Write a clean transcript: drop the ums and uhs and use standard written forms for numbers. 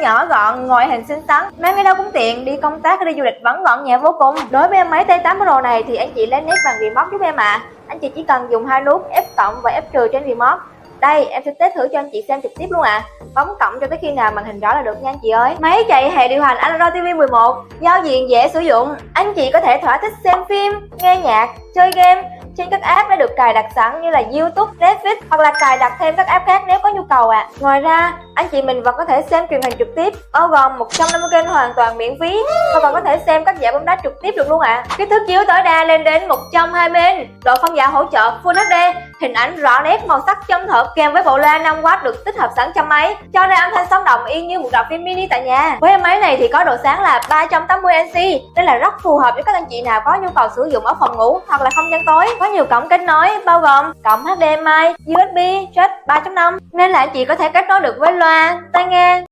nhỏ gọn, ngoại hình xinh xắn, mang đi đâu cũng tiện, đi công tác hay đi du lịch vẫn gọn nhẹ vô cùng. Đối với em máy T8 Pro này thì anh chị lấy nét bằng remote giúp em ạ. Anh chị chỉ cần dùng hai nút F cộng và F trừ trên remote. Đây, em sẽ test thử cho anh chị xem trực tiếp luôn ạ. Bấm cộng cho tới khi nào màn hình rõ là được nha anh chị ơi. Máy chạy hệ điều hành Android TV 11, giao diện dễ sử dụng. Anh chị có thể thỏa thích xem phim, nghe nhạc, chơi game trên các app đã được cài đặt sẵn như là YouTube, Netflix hoặc là cài đặt thêm các app khác nếu có nhu cầu ạ. Ngoài ra, anh chị mình vẫn có thể xem truyền hình trực tiếp, bao gồm 150 kênh hoàn toàn miễn phí và còn có thể xem các giải bóng đá trực tiếp được luôn ạ. Kích thước chiếu tối đa lên đến 120 inch, độ phân giải hỗ trợ Full HD, hình ảnh rõ nét, màu sắc chân thật kèm với bộ loa 5W được tích hợp sẵn trong máy, cho ra âm thanh sống động y như một rạp phim mini tại nhà. Với máy này thì có độ sáng là 380 nc, đây là rất phù hợp với các anh chị nào có nhu cầu sử dụng ở phòng ngủ hoặc là không gian tối. Có nhiều cổng kết nối bao gồm cổng HDMI, USB, jack 3.5 nên là anh chị có thể kết nối được với loa, tai nghe,